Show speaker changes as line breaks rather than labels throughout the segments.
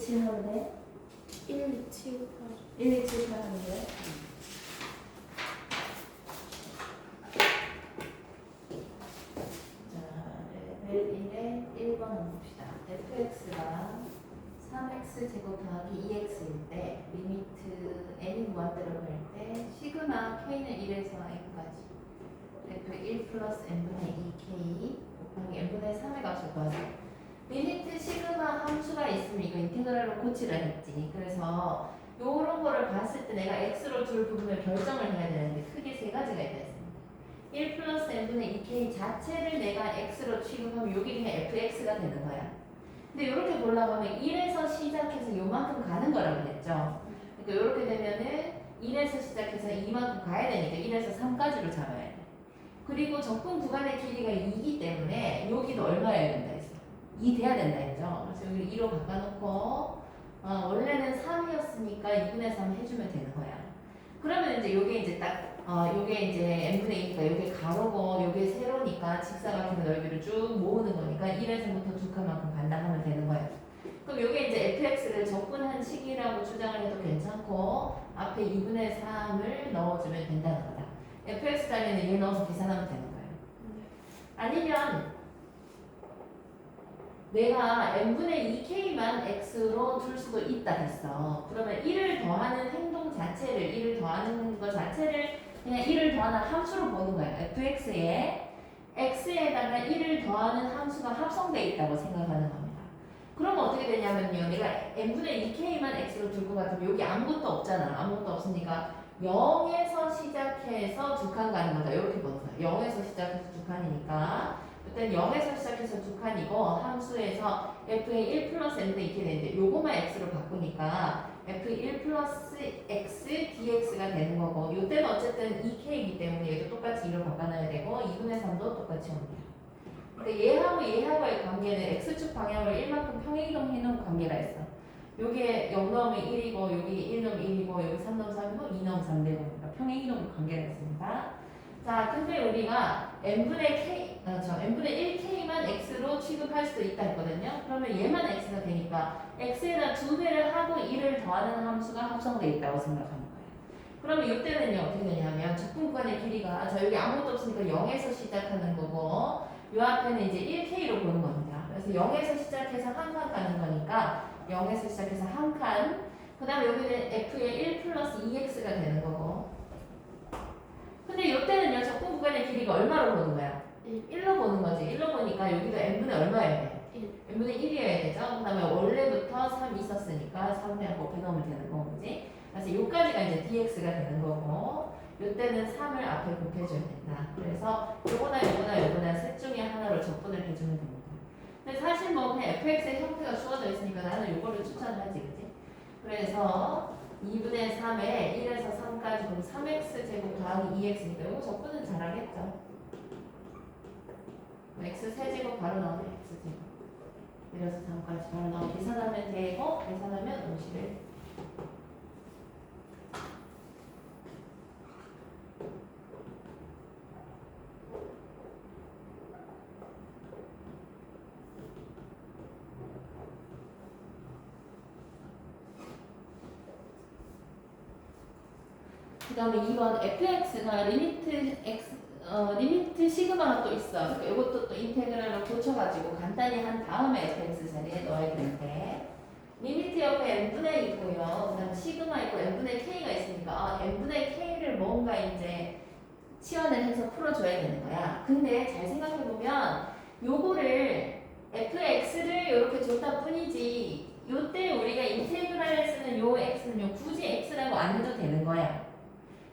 2, 7 하면 돼?
1, 2, 7, 8.
1, 2, 7, 8 하면 돼? 자, 레벨 1에 1번 한번 봅시다. fx가 3x 제곱 더하기 2x일 때 리미트 n이 무한대로 갈 때 시그마 k는 1에서 n까지 f1 플러스 n분의 2k 곱하기 n분의 3의 값을 구하자. 리미트 시그마 함수가 있으면 이거 인테그랄로 고치라 했지. 그래서 요런 거를 봤을 때 내가 x로 둘 부분을 결정을 해야 되는데 크게 세 가지가 있다 했습니다. 1 플러스 n분의 2k 자체를 내가 x로 취급하면 여기 그냥 fx가 되는 거야. 근데 이렇게 보려고 하면 1에서 시작해서 요만큼 가는 거라고 그랬죠. 그러니까 이렇게 되면은 1에서 시작해서 이만큼 가야 되니까 1에서 3까지로 잡아야 돼. 그리고 적분 구간의 길이가 2이기 때문에 여기도 얼마여야 된다 했어? 2 돼야 된다 했죠. 그래서 여기 2로 바꿔놓고 원래는 3이었으니까 2분의 3 해주면 되는 거야. 그러면 이제 요게 이제 딱 요게 이제 n분의 2니까 요게 가로고 요게 세로니까 직사각형의 넓이를 쭉 모으는 거니까 1에서부터 두 칸만큼 간다 하면 되는 거예요. 그럼 요게 이제 fx를 적분한 식이라고 주장을 해도 괜찮고 앞에 2분의 3을 넣어주면 된다는 거다. fx 자리에는 얘 넣어서 계산하면 되는 거예요. 아니면 내가 n분의 2k만 x로 둘 수도 있다 했어. 그러면 1을 더하는 행동 자체를 1을 더하는 것 자체를 그냥 1을 더하는 함수로 보는 거야. fx에 x에다가 1을 더하는 함수가 합성되어 있다고 생각하는 겁니다. 그러면 어떻게 되냐면요. 내가 n분의 2k만 x로 둘 것 같으면 여기 아무것도 없잖아. 아무것도 없으니까 0에서 시작해서 두 칸 가는 거다. 이렇게 보는 거야. 0에서 시작해서 두 칸이니까 그때는 0에서 시작해서 두 칸이고 함수에서 f의 1 플러스 n분의 2k 되는데 요거만 x로 바꾸니까 f1 플러스 x dx가 되는 거고 요때는 어쨌든 2k이기 때문에 얘도 똑같이 2로 바꿔놔야 되고 2분의 3도 똑같이 옵니다. 그러니까 얘하고의 관계는 x축 방향으로 1만큼 평행이동 해놓은 관계라 했어. 요게 0 넣으면 1이고 여기 1 넣으면 1이고 여기 3 넣으면 3이고 2 넣으면 3 되고 그러니까 평행이동 관계가 있습니다. 자, 근데 우리가 n분의 1k만 x로 취급할 수도 있다 했거든요. 그러면 얘만 x가 되니까 x에다 2배를 하고 1을 더하는 함수가 합성되어 있다고 생각하는 거예요. 그러면 이때는요 어떻게 되냐면 적분 구간의 길이가 자 여기 아무것도 없으니까 0에서 시작하는 거고 요 앞에는 이제 1k로 보는 겁니다. 그래서 0에서 시작해서 한 칸 가는 거니까 0에서 시작해서 한 칸. 그 다음에 여기는 f의 1 플러스 2x가 되는 거고. 근데 이때는요 적분 구간의 길이가 얼마로 보는 거야? 1로 보는 거지. 1로 보니까 여기도 n분의 얼마여야 돼? 1분의 1이어야 되죠. 그 다음에 원래부터 3 있었으니까 3이랑 곱해놓으면 되는 거지. 그래서 요까지가 이제 dx가 되는 거고 요때는 3을 앞에 곱해줘야 된다. 그래서 요거나 셋 중에 하나로 적분을 해주면 됩니다. 근데 사실 뭐 그냥 fx의 형태가 주어져 있으니까 나는 요거를 추천하지, 그지? 그래서 2분의 3에 1에서 3까지 그럼 3x 제곱 더하기 2x니까 요거 적분은 잘하겠죠. x 세제곱 바로 나오면 x제곱 1에서 3까지 바로 나오면 계산하면 되고 계산하면 51. 그 다음에 2번 fx가 리미트 시그마가 또 있어. 그러니까 이것도 또 인테그랄로 고쳐가지고 간단히 한 다음에 fx 자리에 넣어야 되는데 리미트 옆에 n분의 있고요. 그 다음에 시그마 있고 n분의 k가 있으니까 n분의 k를 뭔가 이제 치환을 해서 풀어줘야 되는 거야. 근데 잘 생각해보면 요거를 fx를 이렇게 줬다 뿐이지 요때 우리가 인테그랄에 쓰는 요 x는 요 굳이 x라고 안 해도 되는 거야.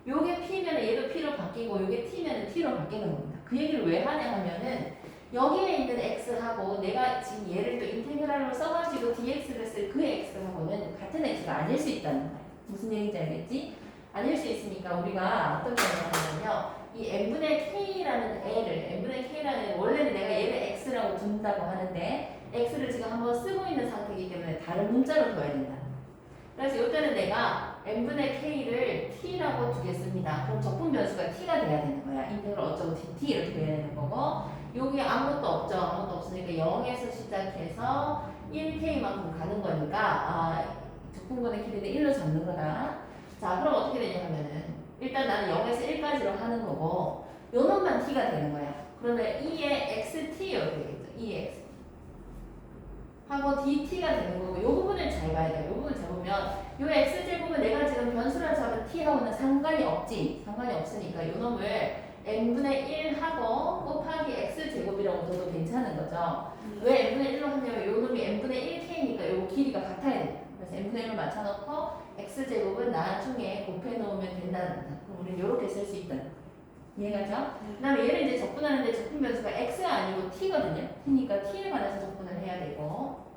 요게 p면 얘도 p로 바뀌고 요게 t면 t로 바뀌는 겁니다. 그 얘기를 왜 하냐 하면은 여기에 있는 x하고 내가 지금 얘를 또 인테그랄로 써가지고 dx를 쓸 그 x하고는 같은 x가 아닐 수 있다는 거예요. 무슨 얘기인지 알겠지? 아닐 수 있으니까 우리가 어떤 걸 하냐면요. 이 n분의 k라는 애를 원래는 내가 얘를 x라고 둔다고 하는데 x를 지금 한번 쓰고 있는 상태이기 때문에 다른 문자로 둬야 된다. 그래서 이때는 내가 n분의 k를 t라고 두겠습니다. 그럼 적분 변수가 t가 돼야 되는 거야. 인테그랄 어쩌고 t. t 이렇게 돼야 되는 거고 여기 아무것도 없죠. 아무것도 없으니까 0에서 시작해서 1k만큼 가는 거니까 적분근의 길이는 1로 잡는 거다. 자 그럼 어떻게 되냐 하면은 일단 나는 0에서 1까지로 하는 거고 요 놈만 t가 되는 거야. 그러면 2의 xt 이렇게 되겠죠. 2의 x 하고 dt가 되는 거고 요 부분을 잘 봐야 돼요. 요 부분을 잡으면 요 x제곱은 내가 지금 변수를 잡은 t하고는 상관이 없지. 상관이 없으니까 요 놈을 n분의 1 하고 곱하기 x제곱이라고 둬도 괜찮은 거죠. 왜 n분의 1로 하냐면 요 놈이 n분의 1k니까 요 길이가 같아야 돼. 그래서 n분의 1로 맞춰놓고 x제곱은 나중에 곱해놓으면 된다는 거다. 그럼 우리는 요렇게 쓸 수 있다. 이해가죠? 그 다음에 얘를 이제 적분하는데 적분 변수가 x가 아니고 t거든요. t니까 t에 관해서 적분을 해야 되고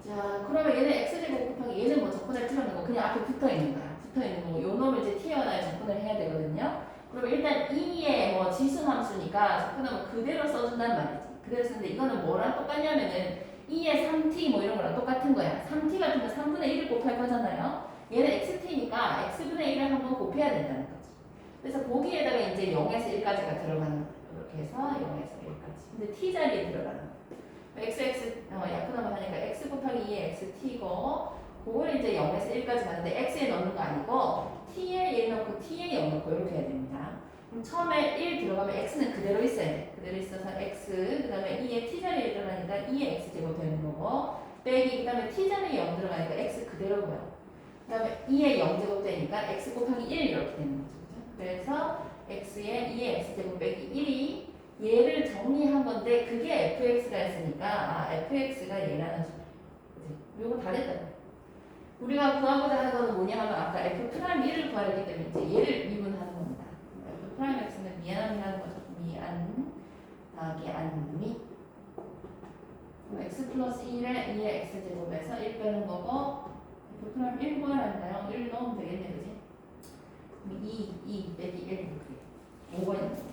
자 그러면 얘는 x제곱 곱하기 얘는 뭐 적분할 필요는 거 그냥 앞에 붙어있는 거야. 붙어있는 거고 요 놈을 이제 t에 관하여 적분을 해야 되거든요. 그러면 일단 2의 뭐 지수함수니까 적분하면 그대로 써준단 말이지. 그대로 쓰는데 이거는 뭐랑 똑같냐면은 2의 3t 뭐 이런 거랑 똑같은 거야. 3t 같은 거 3분의 1을 곱할 거잖아요. 얘는 xt니까 x분의 1을 한번 곱해야 된다는 거지. 그래서 거기에다가 이제 0에서 1까지가 들어가는 거야. 이렇게 해서 0에서 1까지. 근데 t 자리에 들어가는 거야. 약분하면 하니까 x 곱하기 2의 xt고 그걸 이제 0에서 1까지 가는데 x에 넣는 거 아니고 t에 1 넣고 t에 0 넣고 이렇게 해야 됩니다. 그럼 처음에 1 들어가면 x는 그대로 있어야 돼. 그대로 있어서 x 그 다음에 2의 t자리에 들어가니까 2의 x제곱 되는 거고 빼기 그 다음에 t자리에 0 들어가니까 x 그대로고요. 그 다음에 2의 0제곱 되니까 x 곱하기 1 이렇게 되는 거죠. 그래서 x에 2의 x제곱 빼기 1이 얘를 정리한 건데 그게 fx가 있으니까 fx가 얘라는 소리. 그치? 요거 다 됐다. 우리가 구하고자 하는 거는 뭐냐 하면 아까 f'1을 구하려기 때문에 이제 얘를 미분하는 겁니다. f'x는 미안함이라는 거죠. 미안 더하기 안미 x 플러스 1에 2의 x제곱에서 1 빼는 거고 f'1 구하라니까요. 1 넣으면 되겠네. 그지? 2 빼기 1 5번입니다.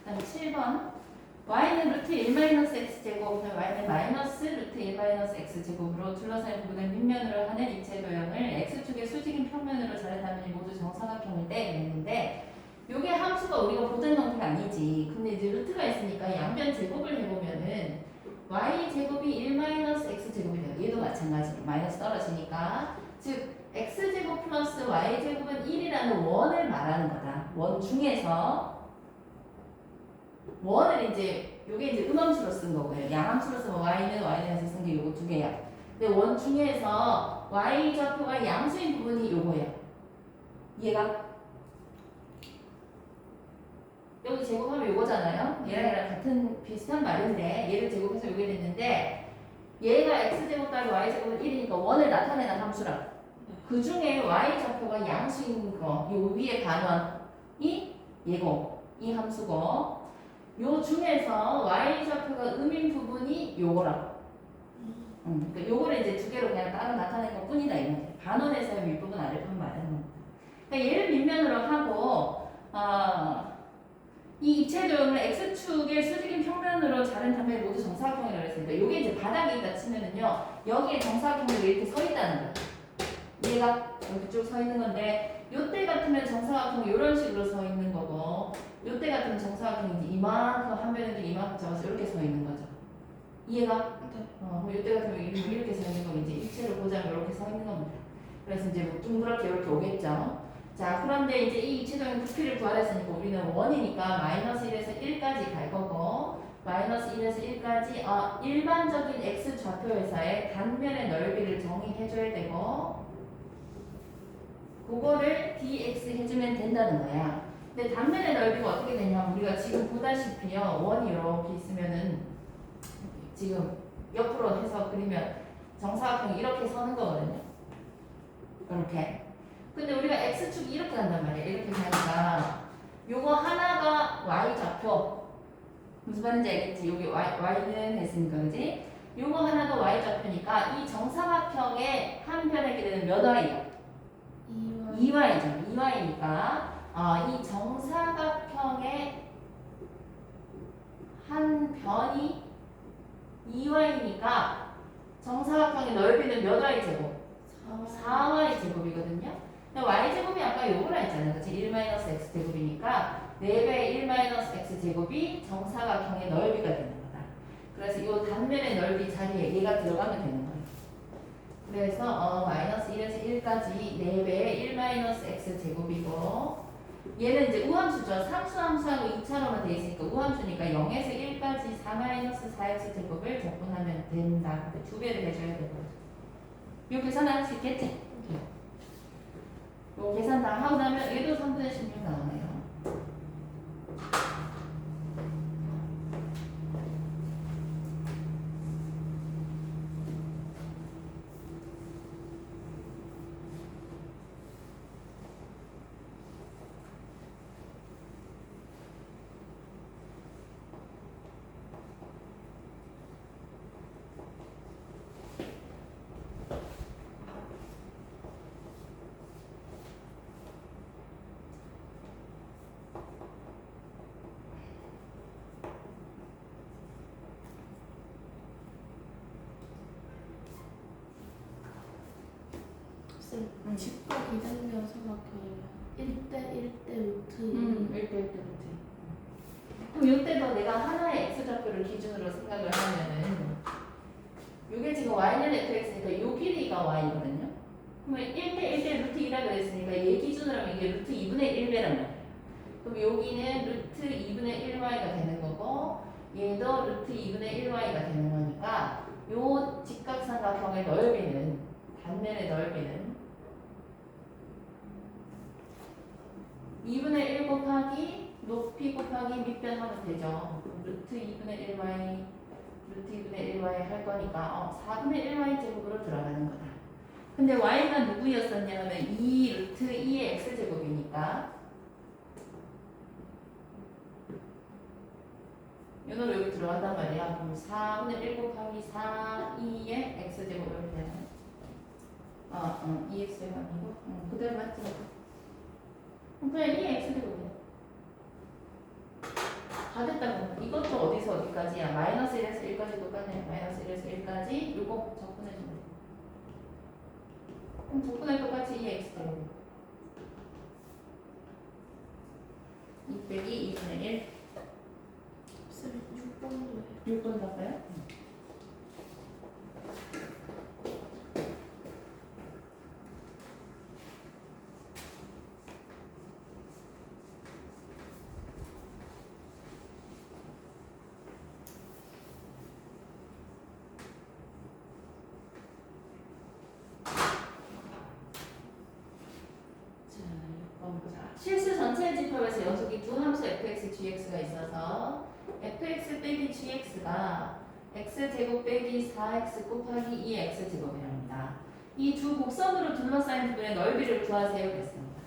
다음 7번 y는 루트 1-x제곱 y는 마이너스 루트 1-x제곱으로 둘러싸인 부분을 밑면으로 하는 입체 도형을 x축의 수직인 평면으로 자른 다면이 모두 정사각형일 때 그랬는데 요게 함수가 우리가 보던 형태가 아니지. 근데 이제 루트가 있으니까 양변 제곱을 해보면은 y제곱이 1-x제곱이 돼요. 얘도 마찬가지로 마이너스 떨어지니까 즉 x제곱 플러스 y제곱은 1이라는 원을 말하는 거다. 원 중에서 원을 이제 요게 이제 음함수로 쓴 거고요. 양함수로 쓰면 y는 y에서 쓴 게 요거 두 개야. 근데 원 중에서 y 좌표가 양수인 부분이 요거예요. 얘가 여기 제곱하면 요거잖아요. 얘랑 같은 비슷한 말인데 얘를 제곱해서 요게 됐는데 얘가 x제곱 더하기 y제곱은 1이니까 원을 나타내는 함수라. 그 중에 y 좌표가 양수인 거, 요 위에 반원이 얘고 이 함수고 요 중에서 y 좌표가 음인 부분이 요거라고. 그러니까 요거를 이제 두 개로 그냥 따로 나타낸 것 뿐이다 이거지. 반원에서의 윗부분 아랫부분 말하는 겁니다. 그러니까 얘를 밑면으로 하고 이 입체 도형을 x축의 수직인 평면으로 자른 다면 모두 정사각형이라고 했습니다. 요게 이제 바닥에 있다 치면은요 여기에 정사각형이 이렇게 서 있다는 거예요. 얘가 이렇게 쭉 서 있는 건데 요때 같으면 정사각형이 이런 식으로 서 있는 거고 요때 같으면 정사각형이 이제 이만큼 한 변의 이만큼 잡아서 이렇게 서 있는 거죠. 이해가? 요때 같으면 이렇게 서 있는 거면 이제 입체를 보자면 이렇게 서 있는 겁니다. 그래서 이제 뭐 둥그렇게 이렇게 오겠죠. 자 그런데 이제 이 입체적인 부피를 구하라 했으니까 우리는 원이니까 마이너스 1에서 1까지 갈 거고 마이너스 1에서 1까지 일반적인 x 좌표에서의 단면의 넓이를 정의해 줘야 되고 그 그거를 dx 해주면 된다는 거야. 근데 단면의 넓이가 어떻게 되냐면 우리가 지금 보다시피요. 원이 이렇게 있으면은 지금 옆으로 해서 그리면 정사각형이 이렇게 서는 거거든요. 이렇게. 근데 우리가 x축이 이렇게 간단 말이야. 이렇게 가니까 요거 하나가 y좌표. 무슨 말인지 알겠지? 여기 y는 했으니까 그지? 요거 하나가 y좌표니까 이 정사각형의 한 편에 있게 되는 몇 y야? 2y죠. 2y니까 이 정사각형의 한 변이 2y니까 정사각형의 넓이는 몇 y 제곱? 4y 제곱이거든요. 근데 y 제곱이 아까 요거라 했잖아요. 그치? 1-x 제곱이니까 4배의 1-x 제곱이 정사각형의 넓이가 되는 거다. 그래서 이 단면의 넓이 자리에 얘가 들어가면 되는 거예요. 그래서 마이너스 1에서 1까지 4배의 1-x 제곱이고 얘는 이제 우함수죠. 상수함수하고 2차로만 돼 있으니까 우함수니까 0에서 1까지 4-4x 제곱을 적분하면 된다. 2배를 해줘야 되고 요 계산할 수 있겠지? 요 계산 다 하고 나면 얘도 3분의 16 나오네요.
집과 기단면 삼각형이면 1대 1대 루트
1대 1대 루트. 그럼 이때도 내가 하나의 x좌표를 기준으로 생각을 하면은 이게 지금 y는 fx니까 이 길이가 y거든요. 그러면 1대 1대 루트 2라고 했으니까 얘 기준으로 하면 이게 루트 2분의 1배란 말이에요. 그럼 여기는 루트 2분의 1y가 되는 거고 얘도 루트 2분의 1y가 되는 거니까 요 직각삼각형의 넓이는 단면의 넓이는 2분의 1 곱하기 높이 곱하기 밑변 하면 되죠. 루트 2분의 1y 루트 2분의 1y 할 거니까 4분의 1y 제곱으로 들어가는 거다. 근데 y가 누구였었냐 하면 2 루트 2의 x제곱이니까 요놈 여기 들어간단 말이야. 그럼 4분의 1 곱하기 4 2의 x제곱을 되면 2x가 아니고 그대로 맞지? 그냥 2x제곱이야. 다 됐다고. 이것도 어디서 어디까지야? 마이너스 1에서 1까지 똑같네. 마이너스 1에서 1까지 요거 적분해주면 돼. 그럼 적분할 똑같이 2x제곱 2 빼기 2분의 1
6번도
6번 할까요? 실수 전체 집합에서 연속이 두 함수 fx, gx가 있어서 fx 빼기 gx가 x제곱 빼기 4x 곱하기 2x제곱이랍니다. 이 두 곡선으로 둘러싸인 부분의 넓이를 구하세요 그랬습니다.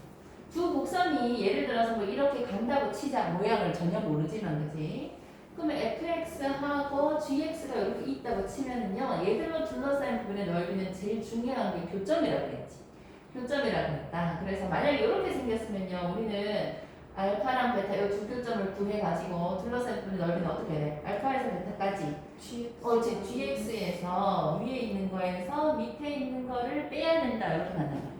두 곡선이 예를 들어서 뭐 이렇게 간다고 치자. 모양을 전혀 모르지만 그지? 그러면 fx하고 gx가 이렇게 있다고 치면은요 얘들로 둘러싸인 부분의 넓이는 제일 중요한 게 교점이라고 그랬지. 교점이라고 했다. 그래서 만약에 이렇게 생겼으면요 우리는 알파랑 베타 이 두 교점을 구해가지고 둘러싼 부분의 넓이는 어떻게 돼? 알파에서 베타까지 gx에서 위에 있는 거에서 밑에 있는 거를 빼야 된다 이렇게 만난 말이에요.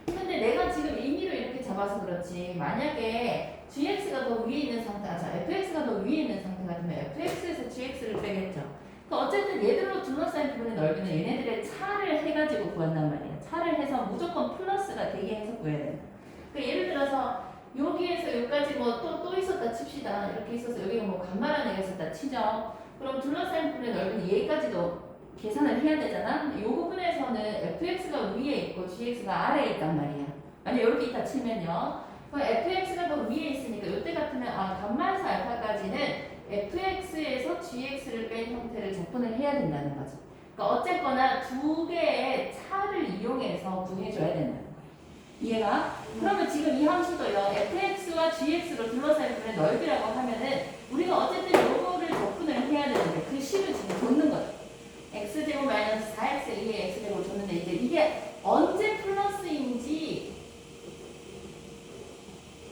근데 내가 지금 임의로 이렇게 잡아서 그렇지 만약에 gx가 더 위에 있는 상태, fx가 더 위에 있는 상태 같으면 fx에서 gx를 빼겠죠. 그러니까 어쨌든 얘들로 둘러싸인 부분의 넓이는 얘네들의 차를 해가지고 구한단 말이야. 차를 해서 무조건 플러스가 되게 해서 구해야 된다. 그러니까 예를 들어서 여기에서 여기까지 뭐 또 있었다 칩시다. 이렇게 있어서 여기가 뭐 간만한 애가 있었다 치죠. 그럼 둘러싸인 부분의 넓이는 얘까지도 계산을 해야 되잖아. 이 부분에서는 fx가 위에 있고 gx가 아래에 있단 말이야. 아니 이렇게 있다 치면요. 그럼 fx가 더 위에 있으니까 이때 같으면 감마에서 알파까지는 fx에서 gx를 뺀 형태를 접근을 해야 된다는 거지. 그러니까 어쨌거나 두 개의 차를 이용해서 구해줘야 된다는 거야. 이해가? 그러면 지금 이 함수도요. fx와 gx로 둘러싸인 부분의 넓이라고 하면은 우리가 어쨌든 요거를 접근을 해야 되는데 그 식을 지금 줬는 거죠. x제곱 마이너스 4x 2의 x제곱을 줬는데 이제 이게 언제 플러스인지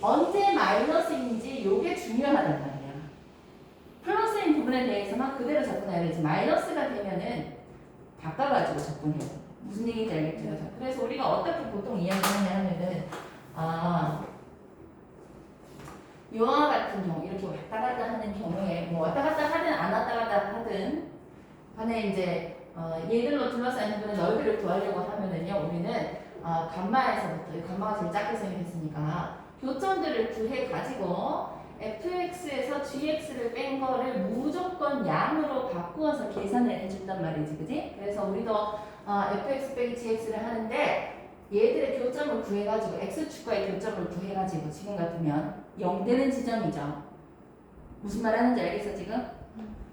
언제 마이너스인지 요게 중요하단 말이야. 플러스인 부분에 대해서만 그대로 접근해야 되지 마이너스가 되면은 바꿔가지고 접근해야 돼. 무슨 얘기인지 알겠죠? 그래서 우리가 어떻게 보통 이야기하냐 하면은 요와 같은 경우 이렇게 왔다 갔다 하는 경우에 뭐 왔다 갔다 하든 안 왔다 갔다 하든 간에 이제 얘들로 둘러싸인 부분의 넓이를 구하려고 하면은요 우리는 감마에서부터 감마가 제일 작게 생겼으니까 교점들을 구해 가지고 fx에서 gx를 뺀 거를 무조건 양으로 바꾸어서 계산을 해준단 말이지, 그지? 그래서 우리도 fx 빼기 gx를 하는데 얘들의 교점을 구해가지고 x축과의 교점을 구해가지고 지금 같으면 0 되는 지점이죠. 무슨 말 하는지 알겠어 지금?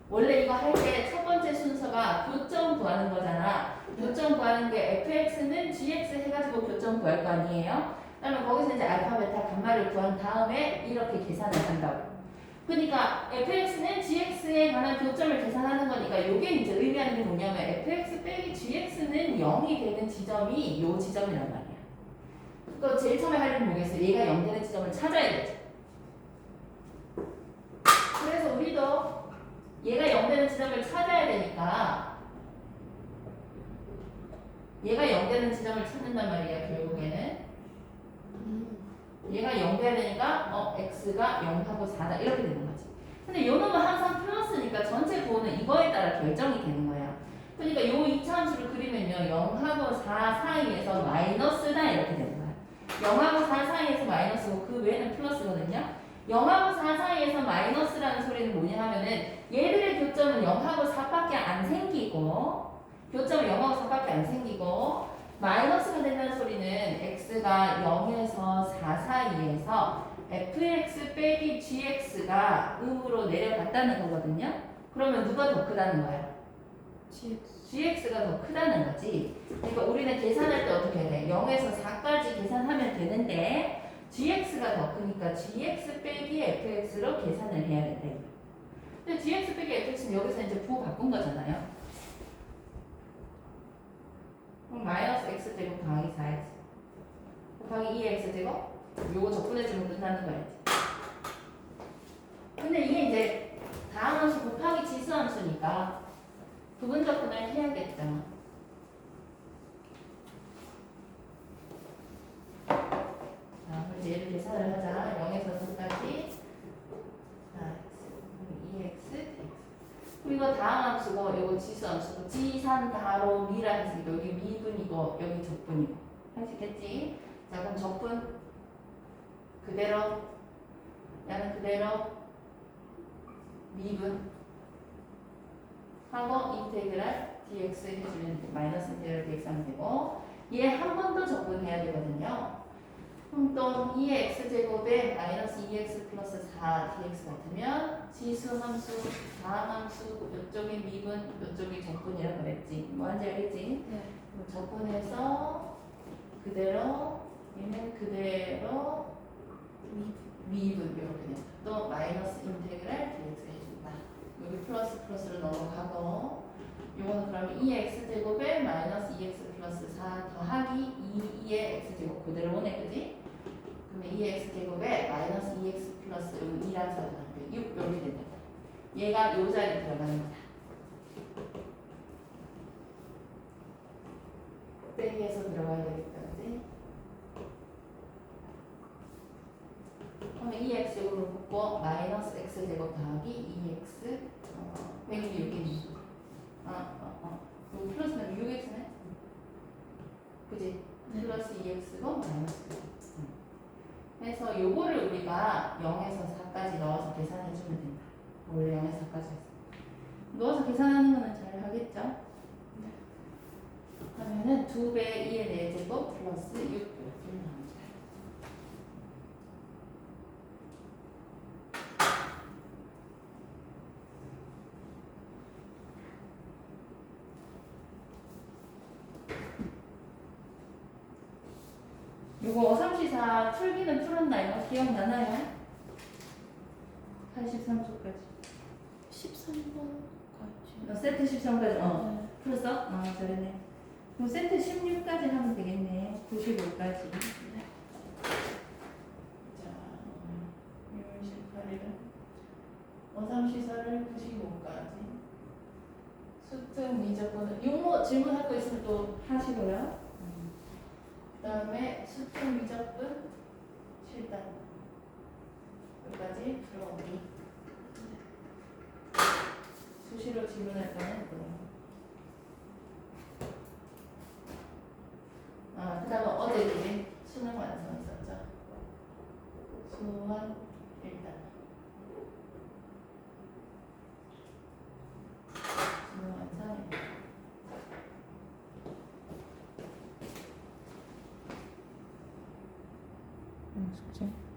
원래 이거 할 때 첫 번째 순서가 교점 구하는 거잖아. 교점 구하는 게 fx는 gx 해가지고 교점 구할 거 아니에요? 그러면 거기서 이제 알파, 베타, 감마를 구한 다음에 이렇게 계산을 한다고. 그러니까 fx는 gx에 관한 교점을 계산하는 거니까 이게 이제 의미하는 게 뭐냐면 fx 빼기 gx는 0이 되는 지점이 요 지점이란 말이야. 또 제일 처음에 할 일은 뭐겠어? 얘가 0 되는 지점을 찾아야 되죠. 그래서 우리도 얘가 0 되는 지점을 찾아야 되니까 얘가 0 되는 지점을 찾는단 말이야 결국에는. 얘가 0 돼야 되니까 x가 0하고 4다 이렇게 되는 거지. 근데 요 놈은 항상 플러스니까 전체 부호는 이거에 따라 결정이 되는 거야. 그러니까 요 2차 함수를 그리면요 0하고 4 사이에서 마이너스다 이렇게 되는 거야. 0하고 4 사이에서 마이너스고 그 외에는 플러스거든요. 0하고 4 사이에서 마이너스라는 소리는 뭐냐 하면은 얘들의 교점은 0하고 4밖에 안 생기고 교점은 0하고 4밖에 안 생기고 마이너스가 된다는 소리는 x가 0에서 4 사이에서 fx 빼기 gx가 음으로 내려갔다는 거거든요. 그러면 누가 더 크다는 거야? gx가 더 크다는 거지. 그러니까 우리는 계산할 때 어떻게 해야 돼? 0에서 4까지 계산하면 되는데 gx가 더 크니까 gx 빼기 fx로 계산을 해야 된대. 근데 gx 빼기 fx는 여기서 이제 부호 바꾼 거잖아요. 그럼 마이너스 x제곱 더하기 4x 곱하기 2x제곱 요거 적분해주면 끝나는 거야지. 근데 이게 이제 다음 함수 곱하기 지수함수니까 부분 적분을 해야겠죠. 자, 그럼 이제 얘를 계산을 하자. 0에서 3까지 4x 2x dx. 그리고 이거 다음 함수고 이거 지수함수고 지산 가로 미라 했으니까 여기 미분이고 여기 적분이고 할 수 있겠지? 자 그럼 적분 그대로 야는 그대로 미분 하고 인테그랄 dx 해주면 마이너스 인테그랄 dx 하면 되고 얘 한 번 더 적분해야 되거든요. 그럼 또 2x제곱에 마이너스 2x 플러스 4dx 같으면 지수함수, 다함함수, 이쪽이 미분, 이쪽이 적분이라고 그랬지. 뭐한지 알겠지?
네.
적분해서 그대로 얘는 그대로 미분 이렇게 된다. 또 마이너스 인테그랄 dx 해준다. 여기 플러스 플러스로 넘어가고 요거는 그러면 2x제곱에 마이너스 2x 플러스 4 더하기 2의 x제곱 그대로 오네 그지? 그러면 2x제곱에 마이너스 2x 플러스 2라는 소리가 나는데 6 이렇게 된다. 얘가 요 자리에 들어가는 거다. 빼기에서 들어가야 되겠다 그지? 그러면 2x제곱을 묶고 마이너스 x제곱 더하기 2x 빼기 6이 여기 플러스는 6x네? 그지? 플러스 2x고 마이너스 6. 그래서 요거를 우리가 0에서 4까지 넣어서 계산해주면 된다. 원래 0에서 4까지 했어. 넣어서 계산하는 거는 잘 하겠죠? 그러면은 2배 2의 4제곱 플러스 6 이렇게 나옵니다. 요거 어삼시사 풀기는 풀었나요? 기억나나요? 83초까지.
13번까지.
세트 13까지
네.
풀었어? 잘했네. 그럼 세트 16까지 하면 되겠네. 95까지. 자, 6월 18일은 어삼시사를 95까지. 수특 미적분은 용어 질문할 거 있으면 또 하시고요. 그 다음에 수특 미적분 7단 여기까지 들어오기. 수시로 질문할 거는 또. 그 다음에 어제 우리 수능 완성 있었죠. 수완 1단. 수능 완성 1단.
숙제.